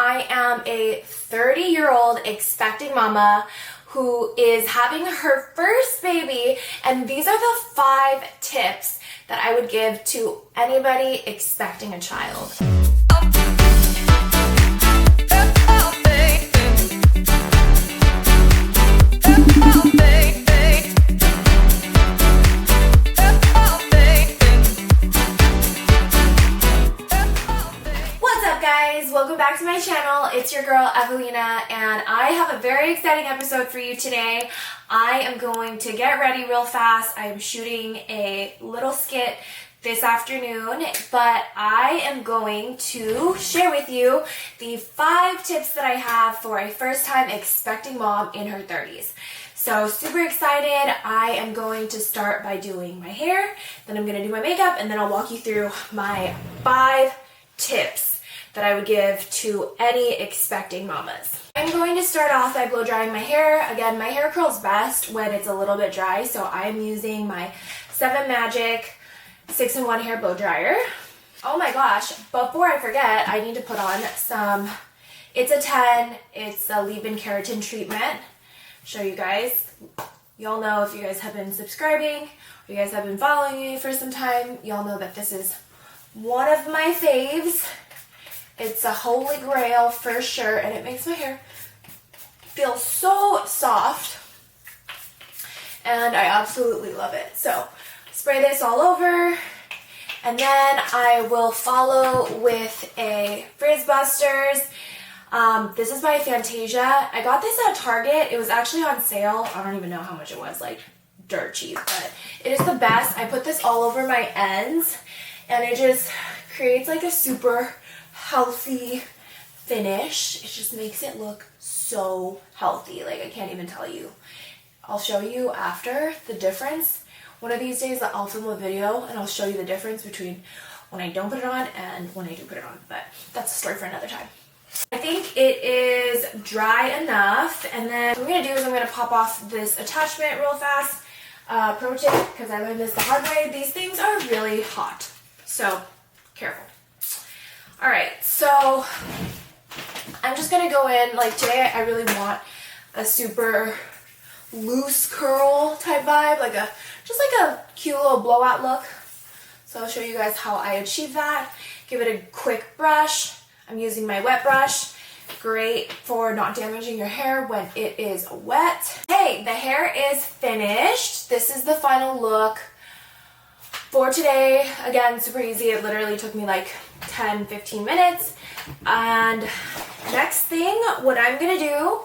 I am a 30-year-old expecting mama who is having her first baby, and these are the 5 tips that I would give to anybody expecting a child. Welcome back to my channel. It's your girl Evelina, and I have a very exciting episode for you today. I am going to get ready real fast. I am shooting a little skit this afternoon, but I am going to share with you the 5 tips that I have for a first-time expecting mom in her 30s. So super excited. I am going to start by doing my hair, then I'm going to do my makeup, and then I'll walk you through my 5 tips that I would give to any expecting mamas. I'm going to start off by blow drying my hair. Again, my hair curls best when it's a little bit dry, so I'm using my 7 Magic 6-in-1 hair blow dryer. Oh my gosh, before I forget, I need to put on some, it's a 10, it's a leave-in keratin treatment. Show you guys. Y'all know, if you guys have been subscribing, or you guys have been following me for some time, y'all know that this is one of my faves. It's a holy grail for sure, and it makes my hair feel so soft, and I absolutely love it. So spray this all over, and then I will follow with a Frizz Busters. This is by Fantasia. I got this at Target. It was actually on sale. I don't even know how much it was, like dirt cheap, but it is the best. I put this all over my ends, and it just creates like a super healthy finish. It just makes it look so healthy. Like, I can't even tell you. I'll show you after the difference. One of these days I'll film a video and I'll show you the difference between when I don't put it on and when I do put it on, but that's a story for another time. I think it is dry enough, and then what I'm going to do is I'm going to pop off this attachment real fast. Pro tip, because I learned this the hard way, these things are really hot, so careful. Alright, so I'm just going to go in, like today I really want a super loose curl type vibe, just like a cute little blowout look. So I'll show you guys how I achieve that. Give it a quick brush. I'm using my wet brush. Great for not damaging your hair when it is wet. Hey, the hair is finished. This is the final look for today. Again, super easy. It literally took me like 10-15 minutes. And next thing, what I'm gonna do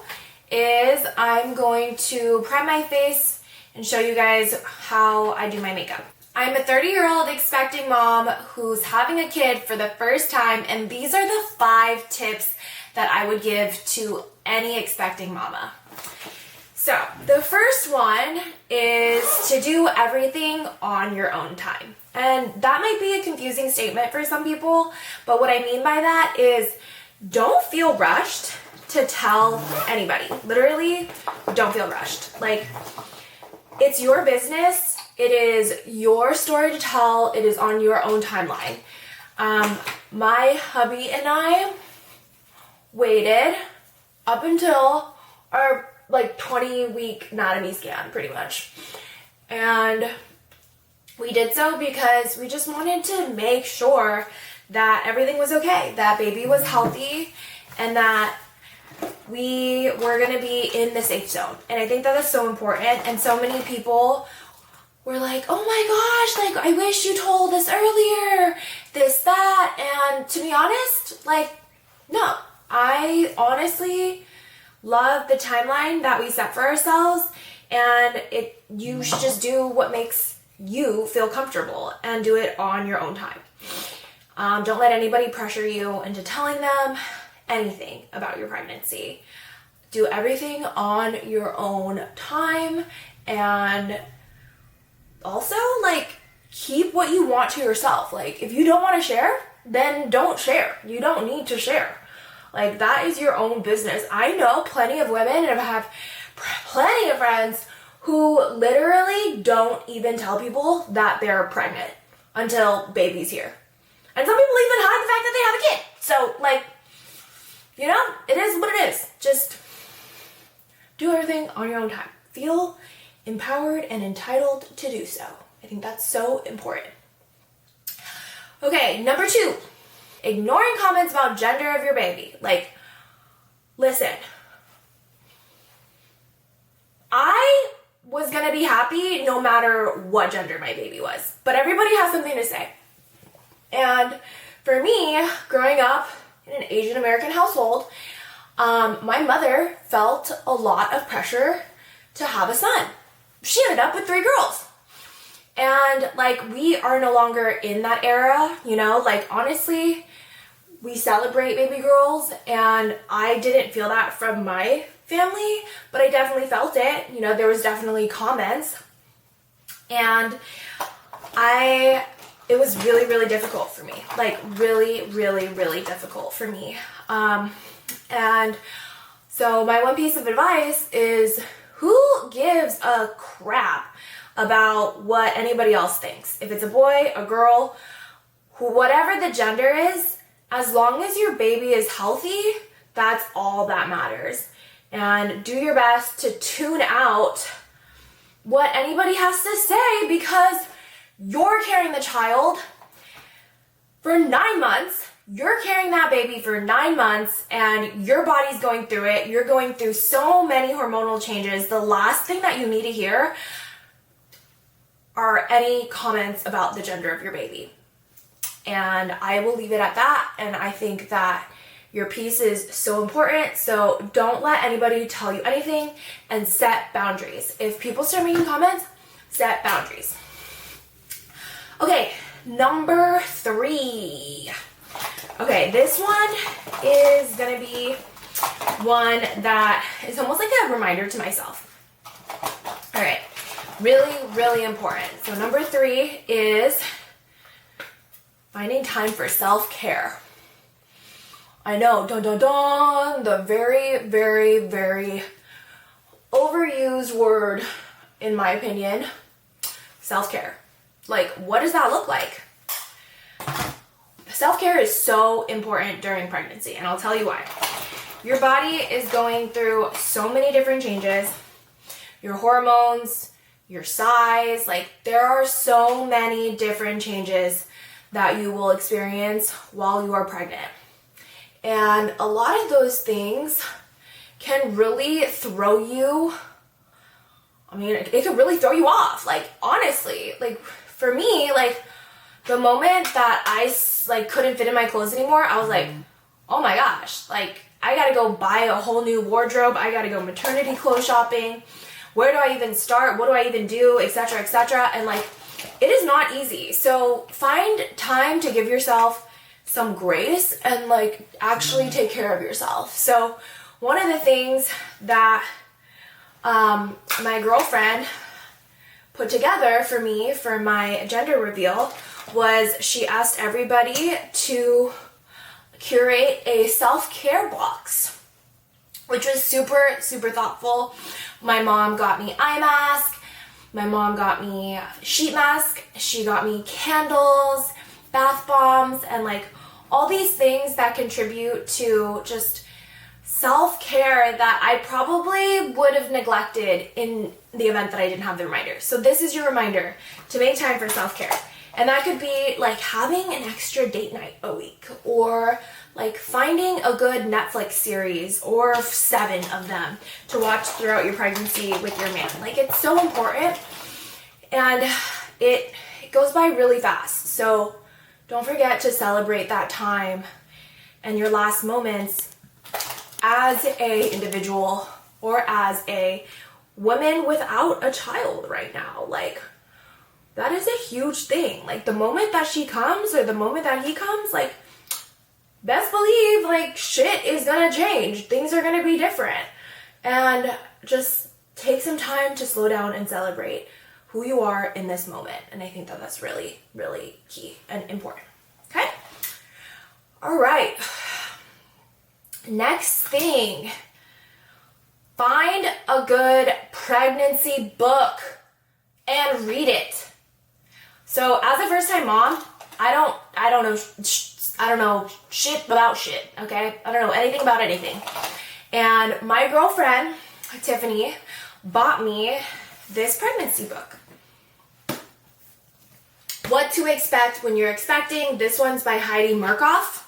is I'm going to prime my face and show you guys how I do my makeup. I'm a 30-year-old expecting mom who's having a kid for the first time, and these are the 5 tips that I would give to any expecting mama. So the first one is to do everything on your own time. And that might be a confusing statement for some people, but what I mean by that is don't feel rushed to tell anybody. Literally, don't feel rushed. Like, it's your business. It is your story to tell. It is on your own timeline. My hubby and I waited up until our like 20-week anatomy scan, pretty much. And we did so because we just wanted to make sure that everything was okay, that baby was healthy, and that we were going to be in the safe zone. And I think that is so important. And so many people were like, oh my gosh, like, I wish you told us earlier, this, that. And to be honest, like, no. I honestly love the timeline that we set for ourselves, and you should just do what makes you feel comfortable and do it on your own time. Don't let anybody pressure you into telling them anything about your pregnancy. Do everything on your own time, and also, like, keep what you want to yourself. Like, if you don't want to share, then don't share. You don't need to share. Like, that is your own business. I know plenty of women, and I have plenty of friends who literally don't even tell people that they're pregnant until baby's here. And some people even hide the fact that they have a kid. So, like, you know, it is what it is. Just do everything on your own time. Feel empowered and entitled to do so. I think that's so important. Okay, number 2, ignoring comments about gender of your baby. Like, listen, I was gonna be happy no matter what gender my baby was, but everybody has something to say. And for me, growing up in an Asian American household, my mother felt a lot of pressure to have a son. She ended up with 3 girls. And like, we are no longer in that era, you know, like honestly, we celebrate baby girls, and I didn't feel that from my family, but I definitely felt it. You know, there was definitely comments, and it was really, really difficult for me. Like really, really, really difficult for me. And so my one piece of advice is, who gives a crap about what anybody else thinks? If it's a boy, a girl, whatever the gender is, as long as your baby is healthy, that's all that matters. And do your best to tune out what anybody has to say, because you're carrying the child for 9 months. You're carrying that baby for 9 months, and your body's going through it. You're going through so many hormonal changes. The last thing that you need to hear are any comments about the gender of your baby. And I will leave it at that. And I think that your piece is so important. So don't let anybody tell you anything, and set boundaries. If people start making comments, set boundaries. Okay, number 3. Okay, this one is gonna be one that is almost like a reminder to myself. All right, really, really important. So number 3 is finding time for self-care. I know, the very, very, very overused word, in my opinion, self-care. Like, what does that look like? Self-care is so important during pregnancy, and I'll tell you why. Your body is going through so many different changes. Your hormones, your size, like there are so many different changes that you will experience while you are pregnant. And a lot of those things can really throw you, it could really throw you off. Like, honestly, like for me, like the moment that I couldn't fit in my clothes anymore, I was like, oh my gosh, like I gotta go buy a whole new wardrobe. I gotta go maternity clothes shopping. Where do I even start? What do I even do? Etc., etc. And like, it is not easy. So find time to give yourself some grace and like actually take care of yourself. So one of the things that my girlfriend put together for me for my gender reveal was she asked everybody to curate a self-care box, which was super, super thoughtful. My mom got me eye mask. My mom got me a sheet mask. She got me candles, bath bombs, and like all these things that contribute to just self-care that I probably would have neglected in the event that I didn't have the reminder. So this is your reminder to make time for self-care. And that could be like having an extra date night a week, or like finding a good Netflix series or 7 of them to watch throughout your pregnancy with your man. Like, it's so important, and it goes by really fast. So don't forget to celebrate that time and your last moments as a individual or as a woman without a child right now. Like, that is a huge thing. Like, the moment that she comes or the moment that he comes, like, best believe, like, shit is gonna change. Things are gonna be different. And just take some time to slow down and celebrate who you are in this moment. And I think that that's really, really key and important. Okay? All right. Next thing. Find a good pregnancy book and read it. So as a first-time mom, I don't know I don't know shit about shit, okay? I don't know anything about anything. And my girlfriend, Tiffany, bought me this pregnancy book. What to Expect When You're Expecting. This one's by Heidi Markoff.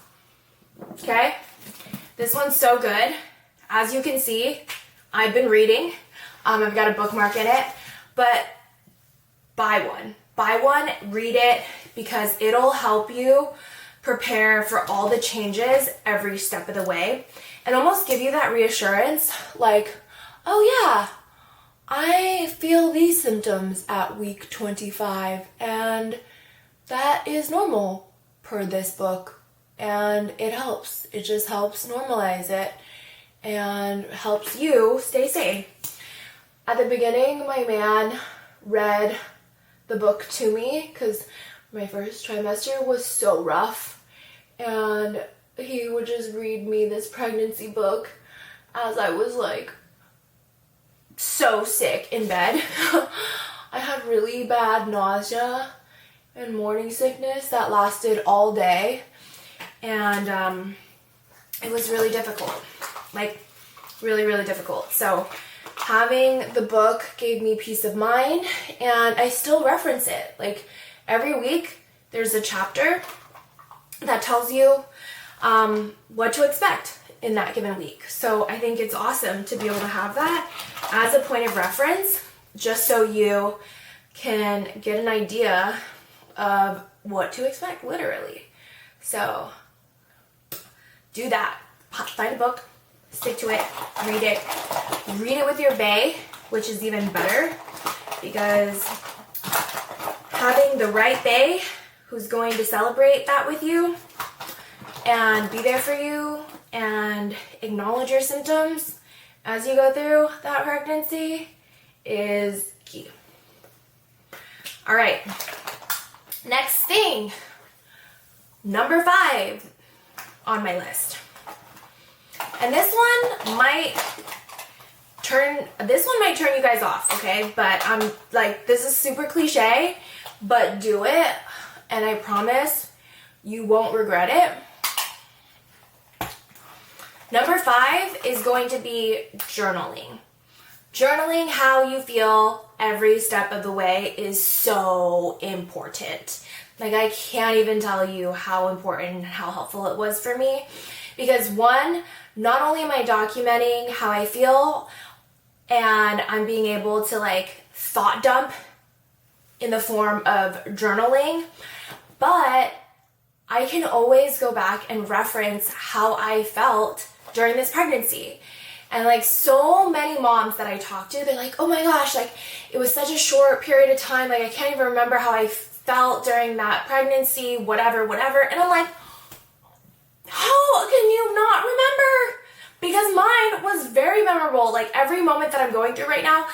Okay? This one's so good. As you can see, I've been reading. I've got a bookmark in it. But buy one. Buy one, read it, because it'll help you prepare for all the changes every step of the way and almost give you that reassurance like, oh yeah, I feel these symptoms at week 25 and that is normal per this book, and it helps. It just helps normalize it and helps you stay sane. At the beginning, my man read the book to me because my first trimester was so rough, and he would just read me this pregnancy book as I was like so sick in bed. I had really bad nausea and morning sickness that lasted all day, and it was really difficult, like really, really difficult. So having the book gave me peace of mind, and I still reference it. Like every week there's a chapter that tells you what to expect in that given week. So I think it's awesome to be able to have that as a point of reference, just so you can get an idea of what to expect, literally. So do that. Find a book, stick to it, read it. Read it with your bae, which is even better, because having the right bae who's going to celebrate that with you and be there for you and acknowledge your symptoms as you go through that pregnancy is key. All right, next thing, number 5 on my list. And this one might turn you guys off, okay? But I'm like, this is super cliche, but do it, and I promise you won't regret it. Number 5 is going to be journaling. Journaling how you feel every step of the way is so important. Like, I can't even tell you how important and how helpful it was for me. Because one, not only am I documenting how I feel, and I'm being able to like thought dump in the form of journaling, but I can always go back and reference how I felt during this pregnancy. And like so many moms that I talk to, they're like, oh my gosh, like it was such a short period of time, like I can't even remember how I felt during that pregnancy, whatever. And I'm like, how can you not remember? Because mine was very memorable. Like every moment that I'm going through right now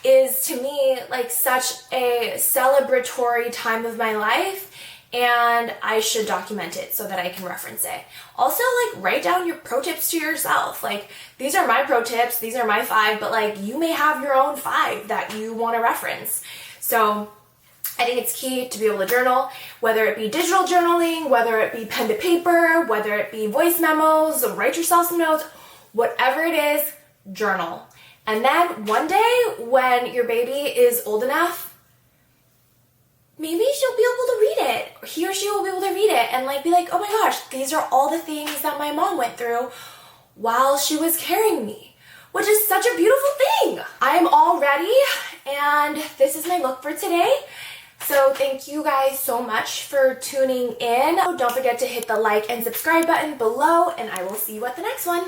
is to me like such a celebratory time of my life, and I should document it so that I can reference it. Also, like, write down your pro tips to yourself. Like, these are my pro tips, these are my 5, but like you may have your own 5 that you want to reference. So I think it's key to be able to journal, whether it be digital journaling, whether it be pen to paper, whether it be voice memos, write yourself some notes, whatever it is, journal. And then one day when your baby is old enough, maybe she'll be able to read it, or he or she will be able to read it and like be like, oh my gosh, these are all the things that my mom went through while she was carrying me, which is such a beautiful thing. I'm all ready, and this is my look for today. So thank you guys so much for tuning in. Don't forget to hit the like and subscribe button below, and I will see you at the next one.